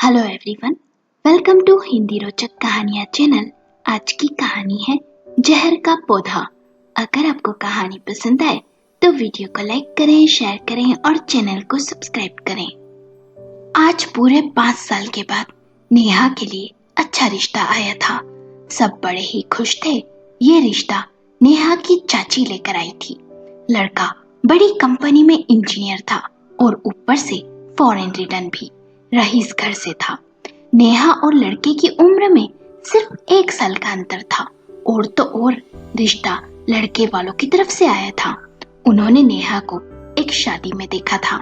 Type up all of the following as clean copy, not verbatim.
Hello everyone, welcome to Hindi रोचक कहानियाँ channel. आज की कहानी है जहर का पौधा। अगर आपको कहानी पसंद आए तो वीडियो को लाइक करें, शेयर करें और चैनल को सब्सक्राइब करें। आज पूरे 5 साल के बाद नेहा के लिए अच्छा रिश्ता आया था। सब बड़े ही खुश थे। ये रिश्ता नेहा की चाची लेकर आई थी। लड़का बड़ी कंपनी में इंजीनियर था और ऊपर से फॉरेन रिटर्न भी। रईस घर से था। नेहा और लड़के की उम्र में सिर्फ 1 साल का अंतर था और तो और रिश्ता लड़के वालों की तरफ से आया था। उन्होंने नेहा को एक शादी में देखा था,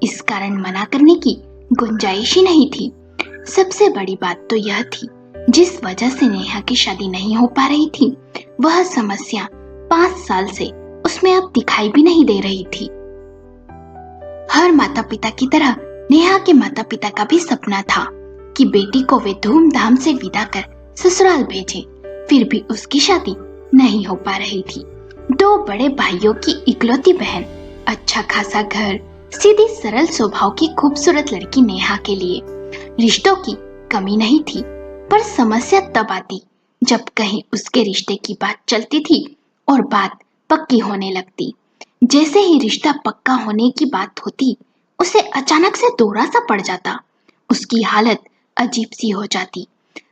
इस कारण मना करने की गुंजाइश ही नहीं थी। सबसे बड़ी बात तो यह थी, जिस वजह से नेहा की शादी नहीं हो पा रही थी, वह समस्या 5 साल से उसमें अब दिखाई भी नहीं दे रही थी। हर माता पिता की तरह नेहा के माता पिता का भी सपना था कि बेटी को वे धूमधाम से विदा कर ससुराल भेजें। फिर भी उसकी शादी नहीं हो पा रही थी। 2 बड़े भाइयों की इकलौती बहन, अच्छा खासा घर, सीधी सरल स्वभाव की खूबसूरत लड़की नेहा के लिए रिश्तों की कमी नहीं थी। पर समस्या तब आती जब कहीं उसके रिश्ते की बात चलती थी और बात पक्की होने लगती। जैसे ही रिश्ता पक्का होने की बात होती, उसे अचानक से दौरा सा पड़ जाता। उसकी हालत अजीब सी हो जाती।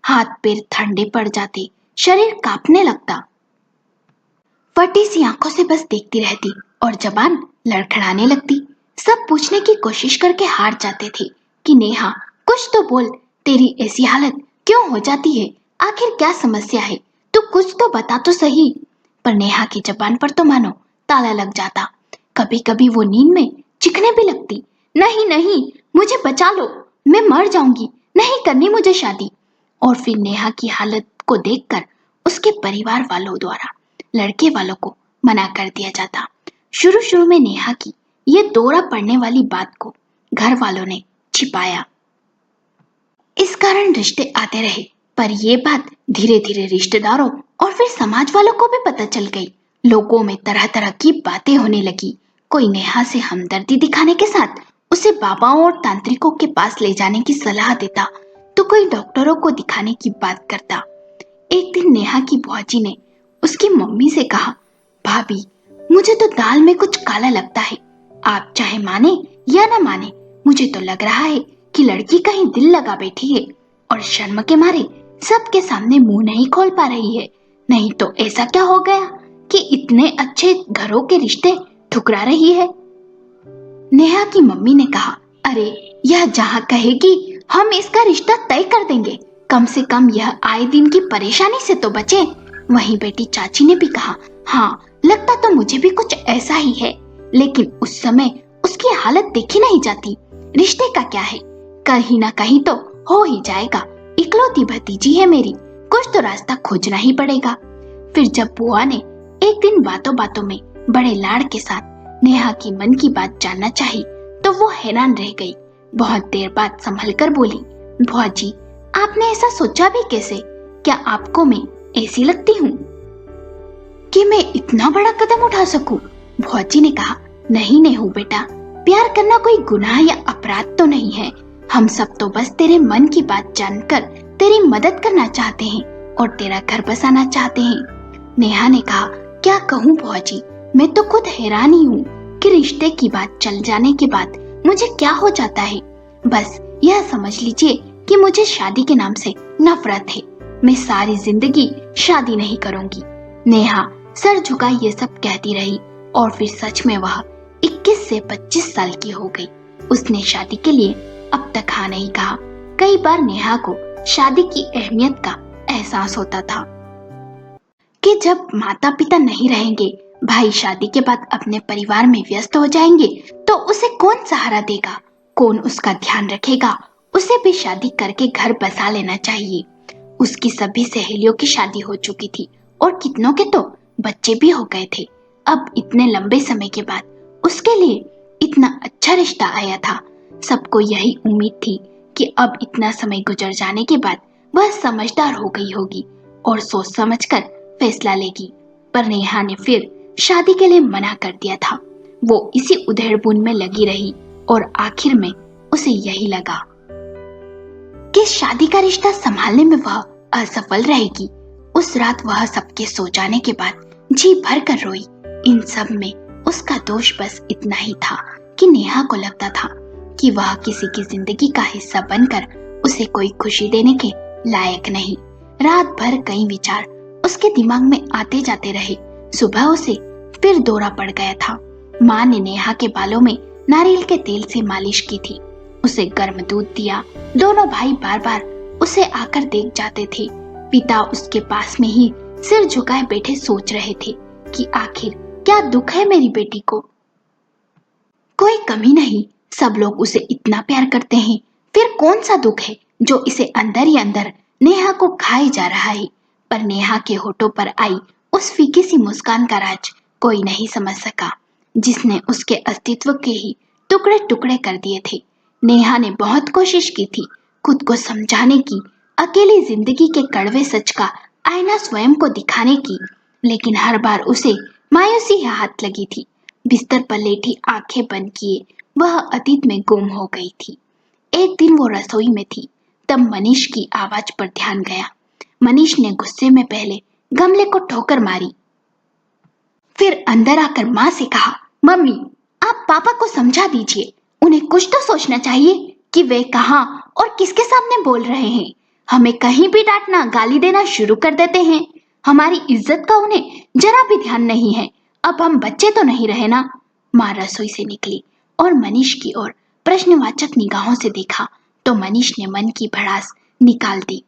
हाथ पैर ठंडे पड़ जाते, शरीर कांपने लगता। फटी सी आंखों से बस देखती रहती और जबान लड़खड़ाने लगती। सब पूछने की कोशिश करके हार जाते थे कि नेहा कुछ तो बोल, तेरी ऐसी हालत क्यों हो जाती है? आखिर क्या समस्या है? तू कुछ तो बता तो सही। पर नेहा की जबान पर तो मानो ताला लग जाता। कभी कभी वो नींद में चीखने भी लगती, नहीं नहीं, मुझे बचा लो, मैं मर जाऊंगी, नहीं करनी मुझे शादी। और फिर नेहा की हालत को देखकर उसके परिवार वालों द्वारा लड़के वालों को मना कर दिया जाता। शुरू शुरू में नेहा की ये दौरा पड़ने वाली बात को घर वालों ने छिपाया। इस कारण रिश्ते आते रहे। पर ये बात धीरे धीरे रिश्तेदारों और फिर समाज वालों को भी पता चल गई। लोगों में तरह तरह की बातें होने लगी। कोई नेहा से हमदर्दी दिखाने के साथ उसे बाबाओं और तांत्रिकों के पास ले जाने की सलाह देता, तो कोई डॉक्टरों को दिखाने की बात करता। एक दिन नेहा की भौजी ने उसकी मम्मी से कहा, भाभी, मुझे तो दाल में कुछ काला लगता है। आप चाहे माने या ना माने, मुझे तो लग रहा है कि लड़की कहीं दिल लगा बैठी है और शर्म के मारे सबके सामने मुंह नहीं खोल पा रही है। नहीं तो ऐसा क्या हो गया कि इतने अच्छे घरों के रिश्ते ठुकरा रही है? नेहा की मम्मी ने कहा, अरे यह जहाँ कहेगी हम इसका रिश्ता तय कर देंगे, कम से कम यह आए दिन की परेशानी से तो बचे। वहीं बेटी चाची ने भी कहा, हाँ लगता तो मुझे भी कुछ ऐसा ही है, लेकिन उस समय उसकी हालत देखी नहीं जाती। रिश्ते का क्या है, कहीं ना कहीं तो हो ही जाएगा। इकलौती भतीजी है मेरी, कुछ तो रास्ता खोजना ही पड़ेगा। फिर जब बुआ ने एक दिन बातों बातों में बड़े लाड़ के साथ नेहा की मन की बात जानना चाही, तो वो हैरान रह गई। बहुत देर बाद संभल कर बोली, भौजी, आपने ऐसा सोचा भी कैसे? क्या आपको मैं ऐसी लगती हूँ कि मैं इतना बड़ा कदम उठा सकूं? भौजी ने कहा, नहीं नेहू बेटा, प्यार करना कोई गुनाह या अपराध तो नहीं है। हम सब तो बस तेरे मन की बात जानकर तेरी मदद करना चाहते हैं और तेरा घर बसाना चाहते हैं। नेहा ने कहा, क्या कहूँ भौजी, मैं तो खुद हैरान ही हूँ कि रिश्ते की बात चल जाने के बाद मुझे क्या हो जाता है। बस यह समझ लीजिए कि मुझे शादी के नाम से नफरत है। मैं सारी जिंदगी शादी नहीं करूंगी। नेहा सर झुका ये सब कहती रही और फिर सच में वह 21 से 25 साल की हो गई। उसने शादी के लिए अब तक हाँ नहीं कहा। कई बार नेहा को शादी की अहमियत का एहसास होता था कि जब माता पिता नहीं रहेंगे, भाई शादी के बाद अपने परिवार में व्यस्त हो जाएंगे, तो उसे कौन सहारा देगा, कौन उसका ध्यान रखेगा? उसे भी शादी करके घर बसा लेना चाहिए। उसकी सभी सहेलियों की शादी हो चुकी थी और कितनों के तो बच्चे भी हो गए थे। अब इतने लंबे समय के बाद उसके लिए इतना अच्छा रिश्ता आया था। सबको यही उम्मीद थी कि अब इतना समय गुजर जाने के बाद वह समझदार हो गई होगी और सोच समझकर फैसला लेगी। पर नेहा ने फिर शादी के लिए मना कर दिया था। वो इसी उधेड़बुन में लगी रही और आखिर में उसे यही लगा इस शादी का रिश्ता संभालने में वह असफल रहेगी। उस रात वह सबके सो जाने के बाद जी भर कर रोई। इन सब में उसका दोष बस इतना ही था कि नेहा को लगता था कि वह किसी की जिंदगी का हिस्सा बनकर उसे कोई खुशी देने के लायक नहीं। रात भर कई विचार उसके दिमाग में आते जाते रहे। सुबह उसे फिर दौरा पड़ गया था। माँ ने नेहा के बालों में नारियल के तेल से मालिश की थी, उसे गर्म दूध दिया। दोनों भाई बार बार उसे आकर देख जाते थे। पिता उसके पास में ही सिर झुकाए बैठे सोच रहे थे कि आखिर क्या दुख है मेरी बेटी को। कोई कमी नहीं, सब लोग उसे इतना प्यार करते हैं, फिर कौन सा दुख है जो इसे अंदर ही अंदर नेहा को खाए जा रहा है। पर नेहा के होठों पर आई उस फीकी सी मुस्कान का राज कोई नहीं समझ सका, जिसने उसके अस्तित्व के ही टुकड़े टुकड़े कर दिए थे। नेहा ने बहुत कोशिश की थी खुद को समझाने की, अकेली जिंदगी के कड़वे सच का आईना स्वयं को दिखाने की, लेकिन हर बार उसे मायूसी हाथ लगी थी। बिस्तर पर लेटी आंखें बंद किए वह अतीत में गुम हो गई थी। एक दिन वो रसोई में थी, तब मनीष की आवाज पर ध्यान गया। मनीष ने गुस्से में पहले गमले को ठोकर मारी, फिर अंदर आकर माँ से कहा, मम्मी आप पापा को समझा दीजिए, उन्हें कुछ तो सोचना चाहिए कि वे कहाँ और किसके सामने बोल रहे हैं। हमें कहीं भी डांटना गाली देना शुरू कर देते हैं। हमारी इज्जत का उन्हें जरा भी ध्यान नहीं है। अब हम बच्चे तो नहीं रहे ना। माँ रसोई से निकली और मनीष की ओर प्रश्नवाचक निगाहों से देखा तो मनीष ने मन की भड़ास निकाल दी।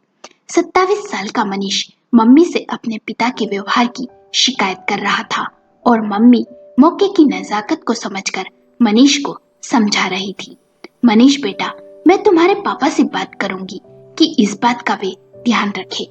27 साल का मनीष मम्मी से अपने पिता के व्यवहार की शिकायत कर रहा था और मम्मी मौके की नजाकत को समझकर मनीष को समझा रही थी। मनीष बेटा, मैं तुम्हारे पापा से बात करूंगी कि इस बात का वे ध्यान रखे।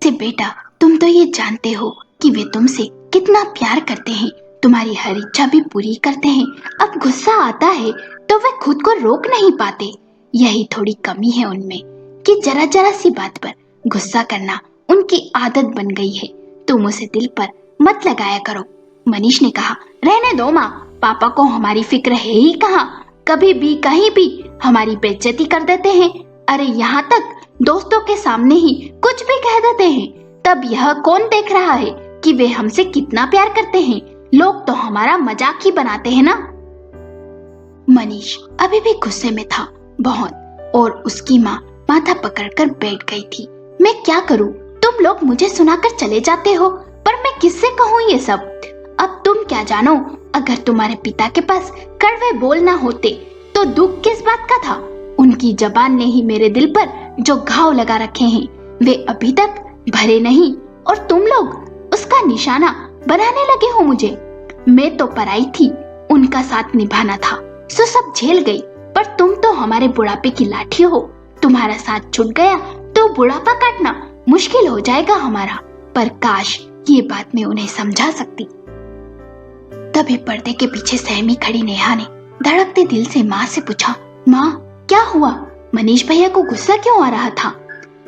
से बेटा, तुम तो ये जानते हो कि वे तुमसे कितना प्यार करते हैं, तुम्हारी हर इच्छा भी पूरी करते हैं। अब गुस्सा आता है तो वे खुद को रोक नहीं पाते। यही थोड़ी कमी है उनमें कि जरा जरा सी बात पर गुस्सा करना उनकी आदत बन गई है। तुम उसे दिल पर मत लगाया करो। मनीष ने कहा, रहने दो माँ, पापा को हमारी फिक्र है ही कहाँ। कभी भी कहीं भी हमारी बेइज्जती कर देते हैं। अरे यहाँ तक दोस्तों के सामने ही कुछ भी कह देते हैं। तब यह कौन देख रहा है कि वे हमसे कितना प्यार करते हैं। लोग तो हमारा मजाक ही बनाते हैं ना। मनीष अभी भी गुस्से में था बहुत, और उसकी माँ माथा पकड़कर बैठ गई थी। मैं क्या करूं? तुम लोग मुझे सुनाकर चले जाते हो, पर मैं किससे कहूं ये सब? अब तुम क्या जानो, अगर तुम्हारे पिता के पास कड़वे बोल ना होते तो दुख किस बात का था। उनकी जबान ने ही मेरे दिल पर जो घाव लगा रखे हैं वे अभी तक भरे नहीं, और तुम लोग उसका निशाना बनाने लगे हो मुझे। मैं तो पराई थी, उनका साथ निभाना था, सो सब झेल गई। पर तुम तो हमारे बुढ़ापे की लाठी हो। तुम्हारा साथ छूट गया तो बुढ़ापा काटना मुश्किल हो जाएगा हमारा। पर काश ये बात मैं उन्हें समझा सकती। तभी पर्दे के पीछे सहमी खड़ी नेहा ने धड़कते दिल से माँ से पूछा, माँ क्या हुआ? मनीष भैया को गुस्सा क्यों आ रहा था?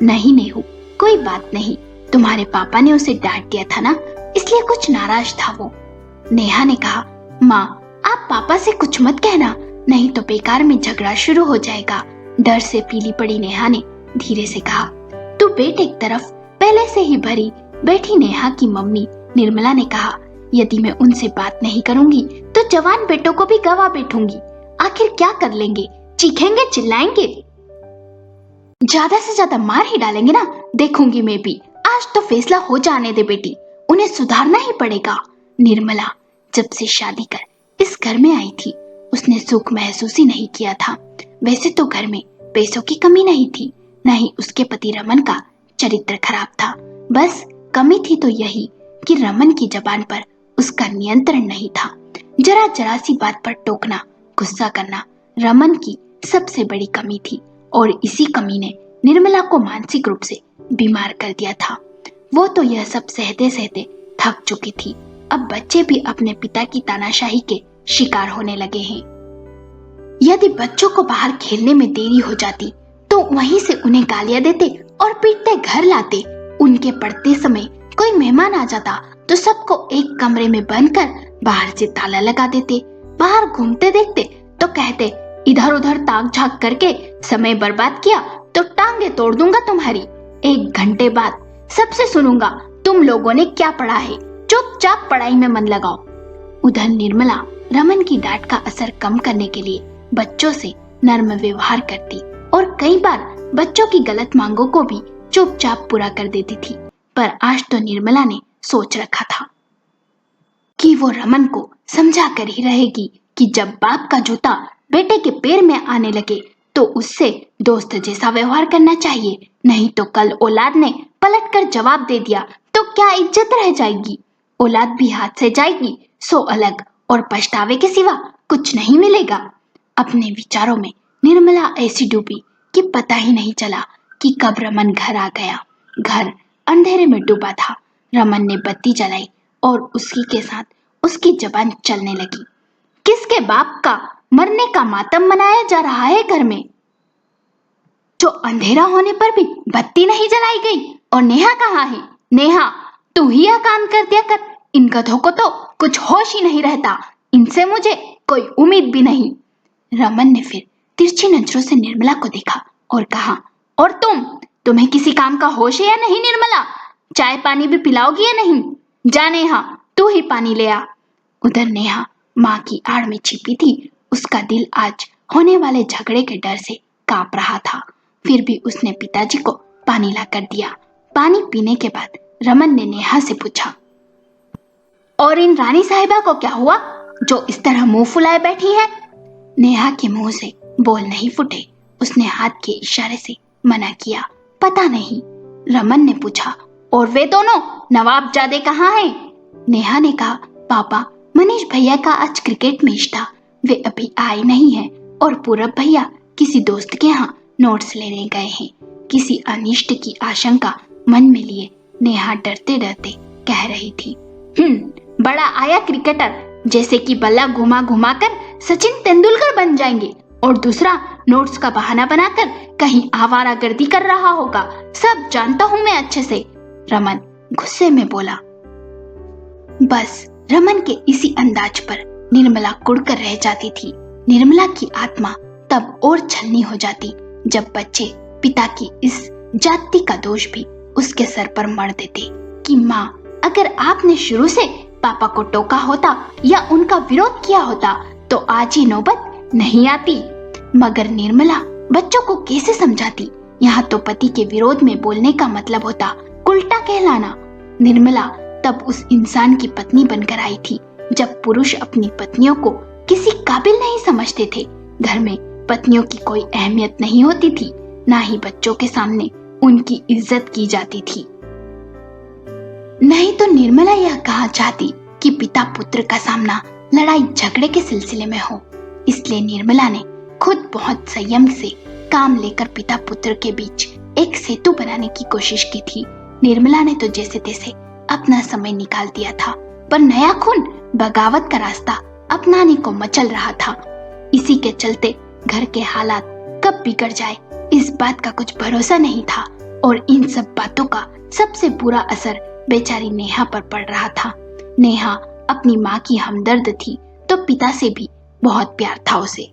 नहीं नेहू, कोई बात नहीं, तुम्हारे पापा ने उसे डांट दिया था ना, इसलिए कुछ नाराज था वो। नेहा ने कहा, माँ आप पापा से कुछ मत कहना, नहीं तो बेकार में झगड़ा शुरू हो जाएगा। डर से पीली पड़ी नेहा ने धीरे से कहा। तू बेट एक तरफ पहले से ही भरी बैठी नेहा की मम्मी निर्मला ने कहा, यदि मैं उनसे बात नहीं करूंगी तो जवान बेटों को भी गवा बैठूंगी। आखिर क्या कर लेंगे? चीखेंगे, चिल्लाएंगे, ज्यादा से ज्यादा मार ही डालेंगे ना। देखूंगी मैं भी। आज तो फैसला हो जाने दे बेटी, उन्हें सुधारना ही पड़ेगा। निर्मला जब से शादी कर इस घर में आई थी उसने सुख महसूस ही नहीं किया था। वैसे तो घर में पैसों की कमी नहीं थी, न ही उसके पति रमन का चरित्र खराब था। बस कमी थी तो यही कि रमन की जबान पर उसका नियंत्रण नहीं था। जरा जरा सी बात पर टोकना, गुस्सा करना रमन की सबसे बड़ी कमी थी, और इसी कमी ने निर्मला को मानसिक रूप से बीमार कर दिया था। वो तो यह सब सहते सहते थक चुकी थी। अब बच्चे भी अपने पिता की तानाशाही के शिकार होने लगे हैं। यदि बच्चों को बाहर खेलने में देरी हो जाती तो वहीं से उन्हें गालियां देते और पीटते घर लाते। उनके पढ़ते समय कोई मेहमान आ जाता तो सबको एक कमरे में बंद कर बाहर से ताला लगा देते। बाहर घूमते देखते तो कहते इधर उधर ताक झाक करके समय बर्बाद किया तो टांगे तोड़ दूंगा तुम्हारी। 1 घंटे बाद सबसे सुनूंगा तुम लोगों ने क्या पढ़ा है। चुपचाप पढ़ाई में मन लगाओ। उधर निर्मला रमन की डांट का असर कम करने के लिए बच्चों से नर्म व्यवहार करती और कई बार बच्चों की गलत मांगों को भी चुपचाप पूरा कर देती थी। पर आज तो निर्मला ने सोच रखा था कि वो रमन को समझा कर ही रहेगी कि जब बाप का जूता बेटे के पैर में आने लगे तो उससे दोस्त जैसा व्यवहार करना चाहिए, नहीं तो कल औलाद ने पलट कर जवाब दे दिया तो क्या इज्जत रह जाएगी। औलाद भी हाथ से जाएगी सो अलग, और पछतावे के सिवा कुछ नहीं मिलेगा। अपने विचारों में निर्मला ऐसी डूबी कि पता ही नहीं चला कि कब रमन घर आ गया। घर अंधेरे में डूबा था। रमन ने बत्ती जलाई और उसी के साथ उसकी जबान चलने लगी। किसके बाप का मरने का मातम मनाया जा रहा है घर में, जो अंधेरा होने पर भी बत्ती नहीं जलाई गई। और नेहा कहाँ है? नेहा, तू ही यह काम कर दिया कर। इन गधों को तो कुछ होश ही नहीं रहता, इनसे मुझे कोई उम्मीद भी नहीं। रमन ने फिर तिरछी नजरों से निर्मला को देखा और कहा, और तुम्हें किसी काम का होश है या नहीं निर्मला? चाय पानी भी पिलाओगी या नहीं? जा नेहा, तू ही पानी ले आ। उधर नेहा माँ की आड़ में छिपी थी। उसका दिल आज होने वाले झगड़े के डर से कांप रहा था। फिर भी उसने पिताजी को पानी लाकर दिया। पानी पीने के बाद रमन ने नेहा से पूछा, और इन रानी साहिबा को क्या हुआ जो इस तरह मुंह फुलाए बैठी है? नेहा के मुंह से बोल नहीं फूटे। उसने हाथ के इशारे से मना किया। पता नहीं। रमन ने पूछा, और वे दोनों नवाबजादे कहाँ हैं? नेहा ने कहा, पापा, मनीष भैया का आज क्रिकेट मैच था, वे अभी आए नहीं हैं, और पूरब भैया किसी दोस्त के यहाँ नोट्स लेने गए हैं। किसी अनिष्ट की आशंका मन में लिए नेहा डरते डरते कह रही थी, बड़ा आया क्रिकेटर, जैसे कि बल्ला घुमा घुमा कर सचिन तेंदुलकर बन जाएंगे, और दूसरा नोट्स का बहाना बनाकर कहीं आवारागर्दी कर रहा होगा। सब जानता हूँ मैं अच्छे से। रमन गुस्से में बोला। बस रमन के इसी अंदाज पर निर्मला कुड़कर रह जाती थी। निर्मला की आत्मा तब और छलनी हो जाती जब बच्चे पिता की इस जाति का दोष भी उसके सर पर मढ़ देते कि माँ, अगर आपने शुरू से पापा को टोका होता या उनका विरोध किया होता तो आज ये नौबत नहीं आती। मगर निर्मला बच्चों को कैसे समझाती? यहाँ तो पति के विरोध में बोलने का मतलब होता उल्टा कहलाना। निर्मला तब उस इंसान की पत्नी बनकर आई थी जब पुरुष अपनी पत्नियों को किसी काबिल नहीं समझते थे। घर में पत्नियों की कोई अहमियत नहीं होती थी, ना ही बच्चों के सामने उनकी इज्जत की जाती थी। नहीं तो निर्मला यह कहा चाहती कि पिता पुत्र का सामना लड़ाई झगड़े के सिलसिले में हो। इसलिए निर्मला ने खुद बहुत संयम से काम लेकर पिता पुत्र के बीच एक सेतु बनाने की कोशिश की थी। निर्मला ने तो जैसे तैसे अपना समय निकाल दिया था, पर नया खून बगावत का रास्ता अपनाने को मचल रहा था। इसी के चलते घर के हालात कब बिगड़ जाए इस बात का कुछ भरोसा नहीं था, और इन सब बातों का सबसे बुरा असर बेचारी नेहा पर पड़ रहा था। नेहा अपनी माँ की हमदर्द थी तो पिता से भी बहुत प्यार था उसे।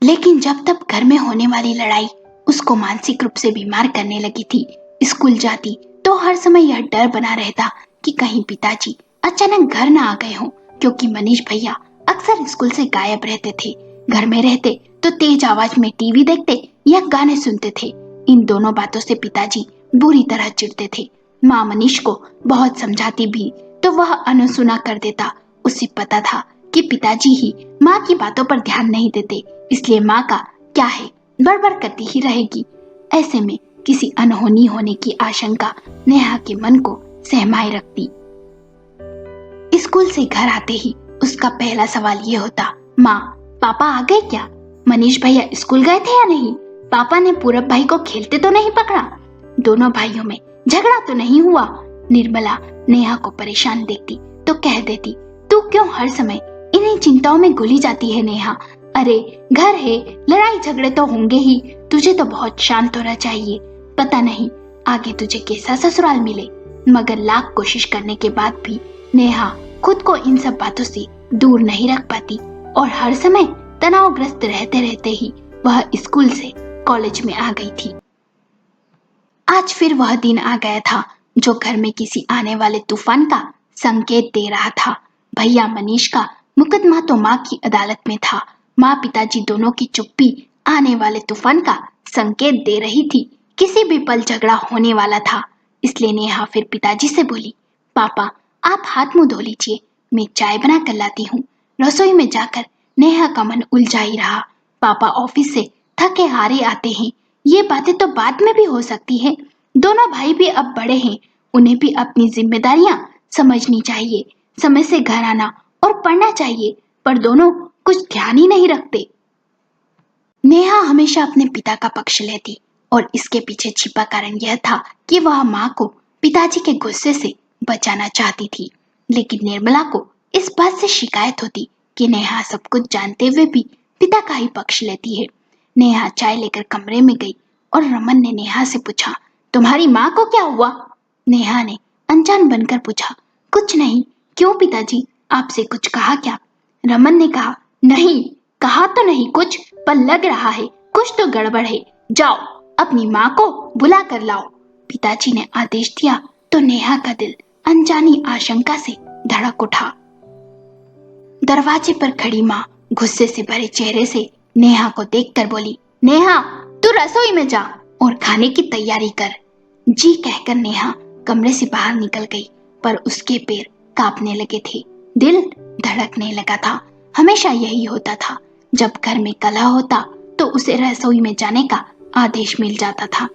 लेकिन जब तब घर में होने वाली लड़ाई उसको मानसिक रूप से बीमार करने लगी थी। स्कूल जाती तो हर समय यह डर बना रहता कि कहीं पिताजी अचानक घर न आ गए हों, क्योंकि मनीष भैया अक्सर स्कूल से गायब रहते थे। घर में रहते तो तेज आवाज में टीवी देखते या गाने सुनते थे। इन दोनों बातों से पिताजी बुरी तरह चिढ़ते थे। माँ मनीष को बहुत समझाती भी तो वह अनसुना कर देता। उसे पता था कि पिताजी ही माँ की बातों पर ध्यान नहीं देते, इसलिए माँ का क्या है बड़बड़ करती ही रहेगी। ऐसे में किसी अनहोनी होने की आशंका नेहा के मन को सहमाए रखती। स्कूल से घर आते ही उसका पहला सवाल ये होता, माँ, पापा आ गए क्या? मनीष भैया स्कूल गए थे या नहीं? पापा ने पूरब भाई को खेलते तो नहीं पकड़ा? दोनों भाइयों में झगड़ा तो नहीं हुआ? निर्मला नेहा को परेशान देखती तो कह देती, तू क्यों हर समय इन्हीं चिंताओं में घुली जाती है नेहा? अरे घर है, लड़ाई झगड़े तो होंगे ही, तुझे तो बहुत शांत होना चाहिए। पता नहीं आगे तुझे कैसा ससुराल मिले। मगर लाख कोशिश करने के बाद भी नेहा खुद को इन सब बातों से दूर नहीं रख पाती और हर समय तनावग्रस्त रहते रहते ही वह स्कूल से कॉलेज में आ गई थी। आज फिर वह दिन आ गया था जो घर में किसी आने वाले तूफान का संकेत दे रहा था। भैया मनीष का मुकदमा तो माँ की अदालत में था। माँ पिताजी दोनों की चुप्पी आने वाले तूफान का संकेत दे रही थी। किसी भी पल झगड़ा होने वाला था। इसलिए नेहा फिर पिताजी से बोली, पापा आप हाथ मुंह धो लीजिए, मैं चाय बना कर लाती हूँ। रसोई में जाकर नेहा का मन उलझा ही रहा। पापा ऑफिस से थके हारे आते हैं, ये बातें तो बाद में भी हो सकती है। दोनों भाई भी अब बड़े हैं, उन्हें भी अपनी जिम्मेदारियां समझनी चाहिए। समय से घर आना और पढ़ना चाहिए, पर दोनों कुछ ध्यान ही नहीं रखते। नेहा हमेशा अपने पिता का पक्ष लेती और इसके पीछे छिपा कारण यह था कि वह माँ को पिताजी के गुस्से से बचाना चाहती थी। लेकिन निर्मला को इस बात से शिकायत होती कि नेहा सब कुछ जानते हुए भी पिता का ही पक्ष लेती है। नेहा चाय लेकर कमरे में गई और रमन ने नेहा से पूछा, तुम्हारी माँ को क्या हुआ? नेहा ने अनजान बनकर पूछा, कुछ नहीं। क्यों पिताजी, आपसे कुछ कहा क्या? रमन ने कहा, नहीं कहा तो नहीं कुछ, पर लग रहा है कुछ तो गड़बड़ है। जाओ अपनी माँ को बुला कर लाओ। पिताजी ने आदेश दिया तो नेहा का दिल अनजानी आशंका से धड़क उठा। दरवाजे पर खड़ी माँ गुस्से से भरे चेहरे से नेहा को देखकर बोली, नेहा तू रसोई में जा और खाने की तैयारी कर। जी कहकर नेहा कमरे से बाहर निकल गई, पर उसके पैर कांपने लगे थे, दिल धड़कने लगा था। हमेशा यही होता था, जब घर में कलह होता तो उसे रसोई में जाने का आदेश मिल जाता था।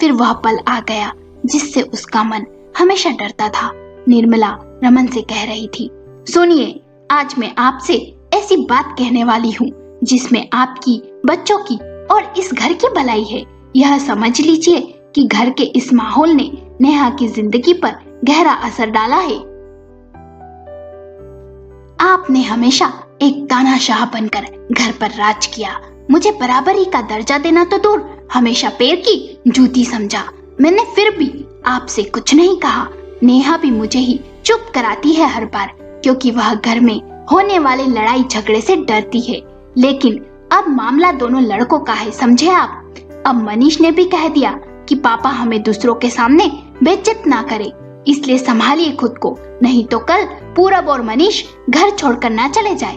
फिर वह पल आ गया जिससे उसका मन हमेशा डरता था। निर्मला रमन से कह रही थी, सुनिए, आज मैं आपसे ऐसी बात कहने वाली हूँ जिसमें आपकी, बच्चों की और इस घर की भलाई है। यह समझ लीजिए कि घर के इस माहौल ने नेहा की जिंदगी पर गहरा असर डाला है। आपने हमेशा एक तानाशाह बनकर घर पर राज किया। मुझे बराबरी का दर्जा देना तो दूर, हमेशा पैर की जूती समझा। मैंने फिर भी आपसे कुछ नहीं कहा। नेहा भी मुझे ही चुप कराती है हर बार, क्योंकि वह घर में होने वाले लड़ाई झगड़े से डरती है। लेकिन अब मामला दोनों लड़कों का है, समझे आप? अब मनीष ने भी कह दिया कि पापा हमें दूसरों के सामने बेइज्जत ना करे, इसलिए संभालिए खुद को, नहीं तो कल पूरब और मनीष घर छोड़कर ना चले जाए।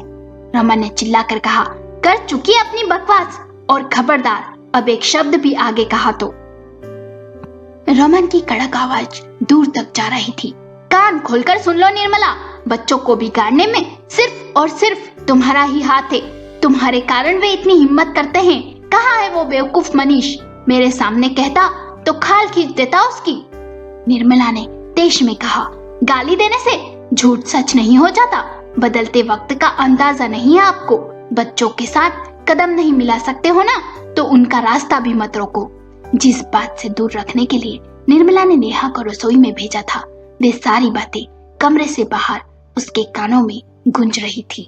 रमन ने चिल्लाकर कहा, कर चुकी अपनी बकवास, और खबरदार अब एक शब्द भी आगे कहा तो। रमन की कड़क आवाज दूर तक जा रही थी। कान खोलकर सुन लो निर्मला, बच्चों को बिगाड़ने में सिर्फ और सिर्फ तुम्हारा ही हाथ है। तुम्हारे कारण वे इतनी हिम्मत करते हैं। कहाँ है वो बेवकूफ मनीष? मेरे सामने कहता तो खाल खींच देता उसकी। निर्मला ने तेज में कहा, गाली देने से झूठ सच नहीं हो जाता। बदलते वक्त का अंदाजा नहीं है आपको। बच्चों के साथ कदम नहीं मिला सकते हो ना, तो उनका रास्ता भी मत रोको। जिस बात से दूर रखने के लिए निर्मला ने नेहा को रसोई में भेजा था, वे सारी बातें कमरे से बाहर उसके कानों में गूंज रही थी।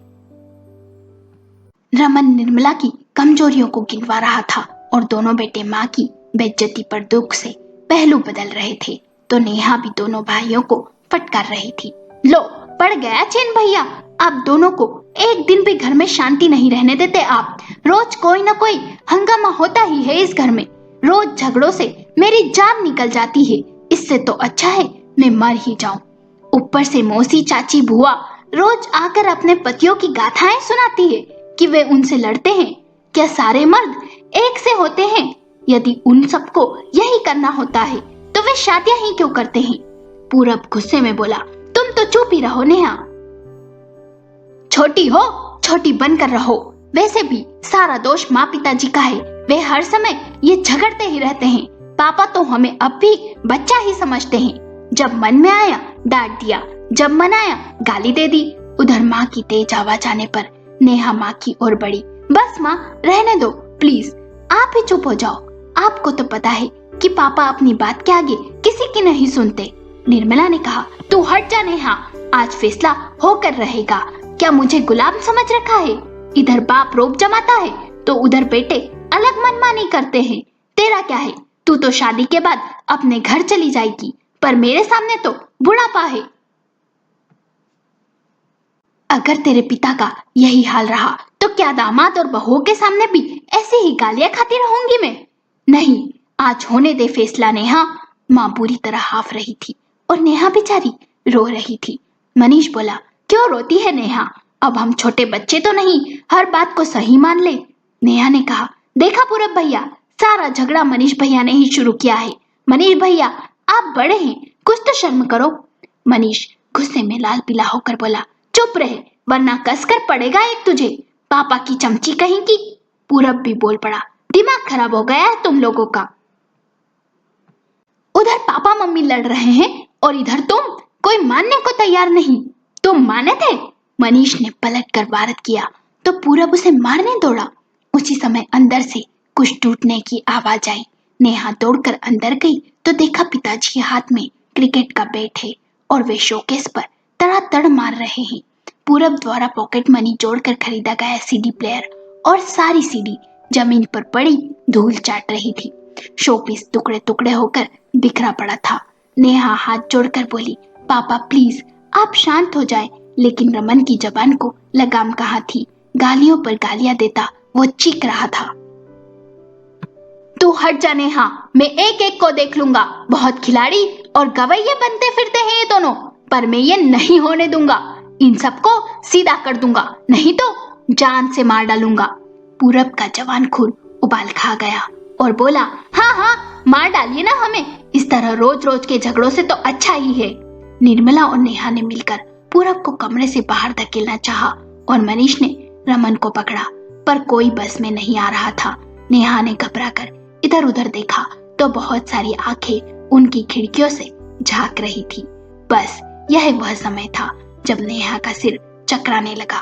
रमन निर्मला की कमजोरियों को गिनवा रहा था और दोनों बेटे माँ की बेइज्जती पर दुख से पहलू बदल रहे थे, तो नेहा भी दोनों भाइयों को फटकार रही थी। लो पड़ गया चैन भैया, आप दोनों को एक दिन भी घर में शांति नहीं रहने देते आप। रोज कोई ना कोई हंगामा होता ही है इस घर में। रोज झगड़ों से मेरी जान निकल जाती है। इससे तो अच्छा है मैं मर ही जाऊं। ऊपर से मौसी, चाची, बुआ रोज आकर अपने पतियों की गाथाएं सुनाती है कि वे उनसे लड़ते हैं। क्या सारे मर्द एक से होते हैं? यदि उन सबको यही करना होता है तो वे शादियां ही क्यों करते हैं? पूरब गुस्से में बोला, तुम तो चुप ही रहो नेहा। छोटी हो, छोटी बनकर रहो। वैसे भी सारा दोष माँ पिताजी का है, वे हर समय ये झगड़ते ही रहते हैं। पापा तो हमें अब भी बच्चा ही समझते हैं। जब मन में आया डांट दिया, जब मन आया गाली दे दी। उधर माँ की तेज आवाज आने पर नेहा माँ की ओर बढ़ी। बस माँ, रहने दो प्लीज, आप ही चुप हो जाओ। आपको तो पता है कि पापा अपनी बात के आगे किसी की नहीं सुनते। निर्मला ने कहा, तू हट जा नेहा, आज फैसला होकर रहेगा। क्या मुझे गुलाम समझ रखा है? इधर बाप रोब जमाता है तो उधर बेटे अलग मनमानी करते हैं। तेरा क्या है? तू तो शादी के बाद अपने घर चली जाएगी, पर मेरे सामने तो बुढ़ापा है। अगर तेरे पिता का यही हाल रहा तो तो क्या दामाद और बहुओं के सामने भी ऐसे ही गालियां खाती रहूंगी मैं? नहीं, आज होने दे फैसला नेहा। माँ बुरी तरह हाफ रही थी और नेहा बेचारी रो रही थी। मनीष बोला, क्यों रोती है नेहा? अब हम छोटे बच्चे तो नहीं, हर बात को सही मान ले। नेहा ने कहा, देखा पूरब भैया, सारा झगड़ा मनीष भैया ने ही शुरू किया है। मनीष भैया, आप बड़े हैं, कुछ तो शर्म करो। मनीष गुस्से में लाल पीला होकर बोला, चुप रहे वरना कसकर पड़ेगा एक तुझे, पापा की चमची कहीं की। पूरब भी बोल पड़ा, दिमाग खराब हो गया है तुम लोगों का। उधर पापा मम्मी लड़ रहे हैं और इधर तुम, कोई मानने को तैयार नहीं। तुम माने थे? मनीष ने पलट कर वारद किया तो पूरब उसे मारने दौड़ा। उसी समय अंदर से कुछ टूटने की आवाज आई। नेहा दौड़कर अंदर गई तो देखा पिताजी के हाथ में क्रिकेट का बैट है और वे शोकेस पर तड़ातड़ मार रहे हैं। पूरब द्वारा पॉकेट मनी जोड़कर खरीदा गया सीडी प्लेयर और सारी सीडी जमीन पर पड़ी धूल चाट रही थी। शोपीस टुकड़े टुकड़े होकर बिखरा पड़ा था। नेहा हाथ जोड़कर बोली, पापा प्लीज आप शांत हो जाए। लेकिन रमन की जबान को लगाम कहाँ थी। गालियों पर गालियां देता वो चीख रहा था, तू हट जा नेहा, मैं एक एक को देख लूंगा। बहुत खिलाड़ी और गवैये बनते फिरते हैं ये दोनों, पर मैं ये नहीं होने दूंगा। इन सबको सीधा कर दूंगा, नहीं तो जान से मार डालूंगा। पूरब का जवान खून उबाल खा गया और बोला, हाँ हाँ मार डालिए ना हमें, इस तरह रोज रोज के झगड़ों से तो अच्छा ही है। निर्मला और नेहा ने मिलकर पूरब को कमरे से बाहर धकेलना चाहा और मनीष ने रमन को पकड़ा, पर कोई बस में नहीं आ रहा था। नेहा ने घबराकर इधर उधर देखा तो बहुत सारी आंखें उनकी खिड़कियों से झांक रही थी। बस यह वह समय था जब नेहा का सिर चकराने लगा।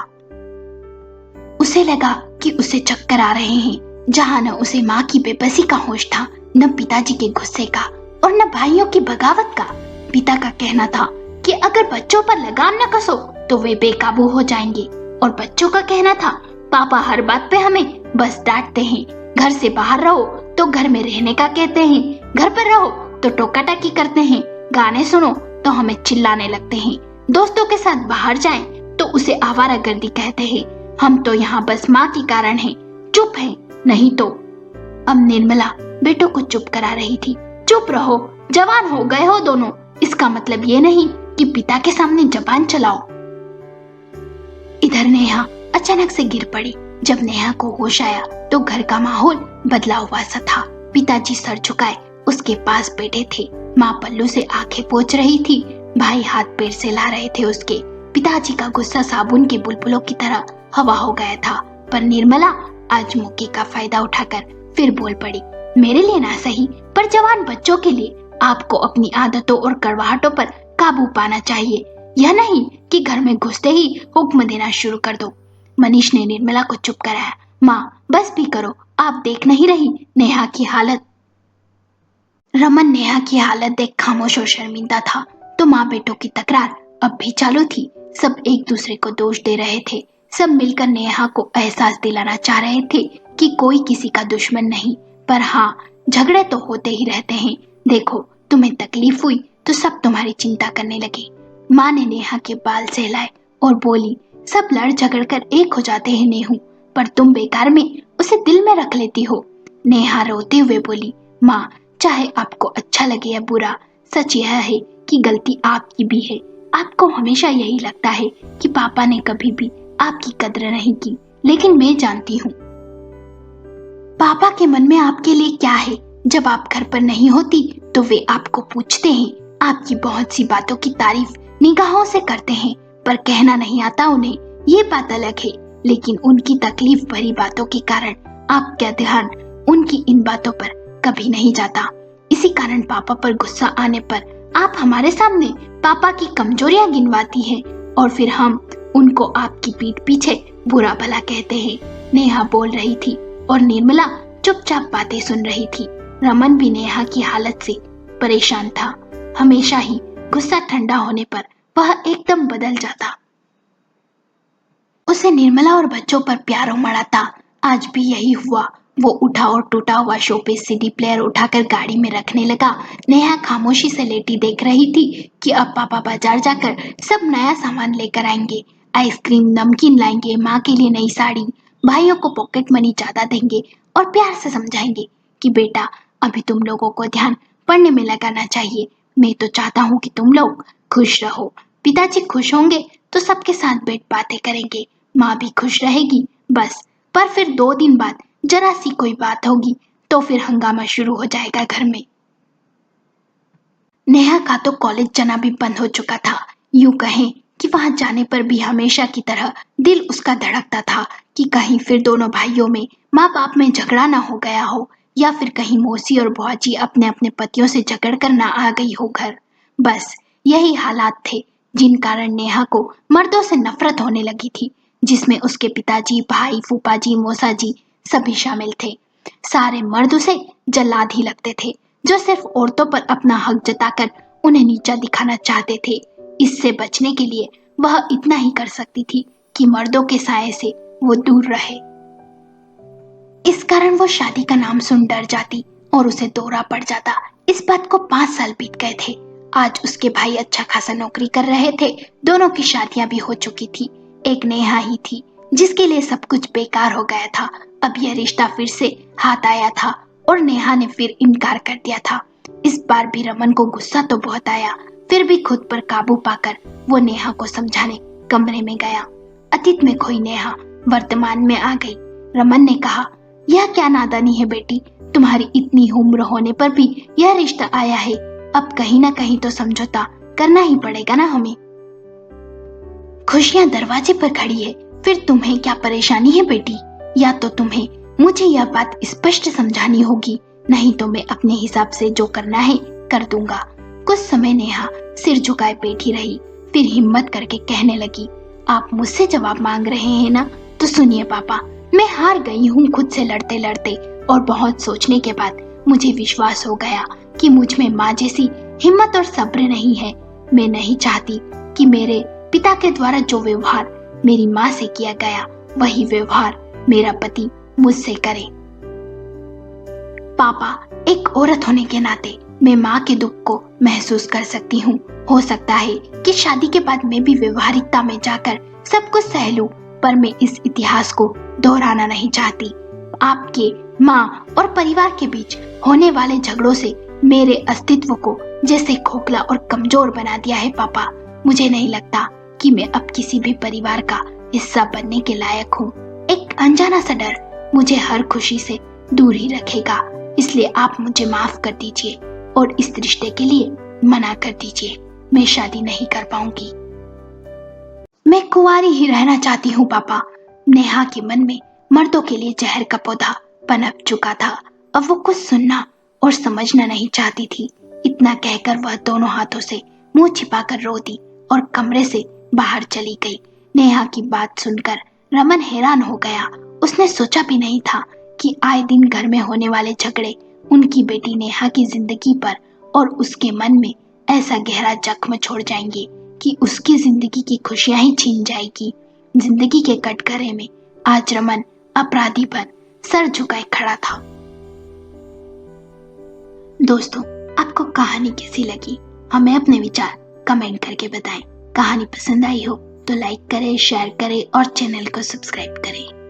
उसे लगा कि उसे चक्कर आ रहे हैं। जहां न उसे माँ की बेबसी का होश था, न पिताजी के गुस्से का और न भाइयों की बगावत का। पिता का कहना था कि अगर बच्चों पर लगाम न कसो तो वे बेकाबू हो जाएंगे, और बच्चों का कहना था, पापा हर बात पे हमें बस डांटते हैं। घर से बाहर रहो तो घर में रहने का कहते हैं, घर पर रहो तो टोका टाकी करते हैं, गाने सुनो तो हमें चिल्लाने लगते हैं, दोस्तों के साथ बाहर जाएं तो उसे आवारागर्दी कहते हैं। हम तो यहाँ बस माँ के कारण हैं, चुप है नहीं तो। अब निर्मला बेटों को चुप करा रही थी। चुप रहो, जवान हो गए हो दोनों, इसका मतलब ये नहीं कि पिता के सामने जबान चलाओ। इधर नेहा अचानक से गिर पड़ी। जब नेहा को होश आया तो घर का माहौल बदला हुआ सा था। पिताजी सर झुकाए उसके पास बैठे थे। माँ पल्लू से आंखें पोंछ रही थी। भाई हाथ पैर से ला रहे थे उसके। पिताजी का गुस्सा साबुन के बुलबुलों की तरह हवा हो गया था। पर निर्मला आज मौके का फायदा उठाकर फिर बोल पड़ी, मेरे लिए ना सही पर जवान बच्चों के लिए आपको अपनी आदतों और कड़वाहटों पर काबू पाना चाहिए। यह नहीं कि घर में घुसते ही हुक्म देना शुरू कर दो। मनीष ने निर्मला को चुप कराया। माँ बस भी करो, आप देख नहीं रही नेहा की हालत। रमन नेहा की हालत देख खामोश और शर्मिंदा था तो माँ बेटों की तकरार अब भी चालू थी। सब एक दूसरे को दोष दे रहे थे। सब मिलकर नेहा को एहसास दिलाना चाह रहे थे कि कोई किसी का दुश्मन नहीं, पर हाँ झगड़े तो होते ही रहते हैं। देखो तुम्हें तकलीफ हुई तो सब तुम्हारी चिंता करने लगे। माँ ने नेहा के बाल सहलाए और बोली, सब लड़ झगड़ कर एक हो जाते हैं नेहू, पर तुम बेकार में उसे दिल में रख लेती हो। नेहा रोते हुए बोली, माँ चाहे आपको अच्छा लगे या बुरा, सच यह है कि गलती आपकी भी है। आपको हमेशा यही लगता है कि पापा ने कभी भी आपकी कद्र नहीं की, लेकिन मैं जानती हूँ पापा के मन में आपके लिए क्या है। जब आप घर पर नहीं होती तो वे आपको पूछते हैं, आपकी बहुत सी बातों की तारीफ निगाहों से करते हैं, पर कहना नहीं आता उन्हें, ये बात अलग है। लेकिन उनकी तकलीफ भरी बातों के कारण आपका ध्यान उनकी इन बातों पर कभी नहीं जाता। इसी कारण पापा पर गुस्सा आने पर आप हमारे सामने पापा की कमजोरियां गिनवाती हैं और फिर हम उनको आपकी पीठ पीछे बुरा भला कहते हैं। नेहा बोल रही थी और निर्मला चुपचाप बातें सुन रही थी। रमन भी नेहा की हालत से परेशान था। हमेशा ही गुस्सा ठंडा होने पर वह एकदम बदल जाता। उसे निर्मला और बच्चों पर प्यार उमड़ा था। आज भी यही हुआ। वो उठा और टूटा हुआ शोपीस सीडी प्लेयर उठाकर गाड़ी में रखने लगा। नेहा खामोशी से लेटी देख रही थी कि अब पापा बाजार जाकर सब नया सामान लेकर आएंगे। आइसक्रीम, नमकीन लाएंगे, माँ के लिए नई साड़ी, भाइयों को पॉकेट मनी ज्यादा देंगे और प्यार से समझाएंगे कि बेटा अभी तुम लोगों को ध्यान पढ़ने में लगाना चाहिए। मैं तो चाहता हूँ कि तुम लोग खुश रहो। पिताजी खुश होंगे तो सबके साथ बैठ बातें करेंगे, माँ भी खुश रहेगी बस। पर फिर 2 दिन बाद जरा सी कोई बात होगी तो फिर हंगामा शुरू हो जाएगा घर में। नेहा का तो कॉलेज जाना भी बंद हो चुका था। यूं कहें कि वहां जाने पर भी हमेशा की तरह दिल उसका धड़कता था कि कहीं फिर दोनों भाइयों में माँ बाप में झगड़ा ना हो गया हो, या फिर कहीं मौसी और बुआजी अपने अपने पतियों से झगड़ कर ना आ गई हो घर। बस यही हालात थे जिन कारण नेहा को मर्दों से नफरत होने लगी थी, जिसमें उसके पिताजी, भाई, फूफाजी, मौसाजी सभी शामिल थे। सारे मर्द उसे जल्लाद ही लगते थे, जो सिर्फ औरतों पर अपना हक जताकर उन्हें नीचा दिखाना चाहते थे। इससे बचने के लिए वह इतना ही कर सकती थी कि मर्दों के साये से वो दूर रहे। इस कारण वो शादी का नाम सुन डर जाती और उसे दौरा पड़ जाता। इस बात को 5 साल बीत गए थे। आज उसके भाई अच्छा खासा नौकरी कर रहे थे, दोनों की शादियां भी हो चुकी थी। एक नेहा ही थी जिसके लिए सब कुछ बेकार हो गया था। अब यह रिश्ता फिर से हाथ आया था और नेहा ने फिर इनकार कर दिया था। इस बार भी रमन को गुस्सा तो बहुत आया, फिर भी खुद पर काबू पाकर वो नेहा को समझाने कमरे में गया। अतीत में खोई नेहा वर्तमान में आ गई। रमन ने कहा, यह क्या नादानी है बेटी, तुम्हारी इतनी उम्र होने पर भी यह रिश्ता आया है। अब कहीं ना कहीं तो समझौता करना ही पड़ेगा ना हमें। खुशियां दरवाजे पर खड़ी है, फिर तुम्हें क्या परेशानी है बेटी? या तो तुम्हें मुझे यह बात स्पष्ट समझानी होगी, नहीं तो मैं अपने हिसाब से जो करना है कर दूंगा। कुछ समय नेहा सिर झुकाए बैठी रही, फिर हिम्मत करके कहने लगी, आप मुझसे जवाब मांग रहे हैं ना, तो सुनिए पापा, मैं हार गई हूँ खुद से लड़ते लड़ते, और बहुत सोचने के बाद मुझे विश्वास हो गया कि मुझ में माँ जैसी हिम्मत और सब्र नहीं है। मैं नहीं चाहती कि मेरे पिता के द्वारा जो व्यवहार मेरी माँ से किया गया वही व्यवहार मेरा पति मुझसे करे। पापा, एक औरत होने के नाते मैं माँ के दुख को महसूस कर सकती हूँ। हो सकता है कि शादी के बाद मैं भी व्यवहारिकता में जाकर सब कुछ सह लूं, पर मैं इस इतिहास को दोहराना नहीं चाहती। आपके माँ और परिवार के बीच होने वाले झगड़ों से मेरे अस्तित्व को जैसे खोखला और कमजोर बना दिया है पापा। मुझे नहीं लगता कि मैं अब किसी भी परिवार का हिस्सा बनने के लायक हूँ। एक अनजाना सा डर मुझे हर खुशी से दूर ही रखेगा, इसलिए आप मुझे माफ कर दीजिए और इस रिश्ते के लिए मना कर दीजिए। मैं शादी नहीं कर पाऊंगी। मैं कुंवारी ही रहना चाहती हूँ पापा। नेहा के मन में मर्दों के लिए जहर का पौधा पनप चुका था। अब वो कुछ सुनना और समझना नहीं चाहती थी। इतना कहकर वह दोनों हाथों से मुंह छिपाकर रो दी और कमरे से बाहर चली गई। नेहा की बात सुनकर रमन हैरान हो गया। उसने सोचा भी नहीं था कि आए दिन घर में होने वाले झगड़े उनकी बेटी नेहा की जिंदगी पर और उसके मन में ऐसा गहरा जख्म छोड़ जाएंगे कि उसकी जिंदगी की खुशियां ही छीन जाएगी। जिंदगी के कटघरे में आज रमन अपराधी बन सर झुकाए खड़ा था। दोस्तों, आपको कहानी कैसी लगी? हमें अपने विचार कमेंट करके बताएं। कहानी पसंद आई हो तो लाइक करें, शेयर करें और चैनल को सब्सक्राइब करें।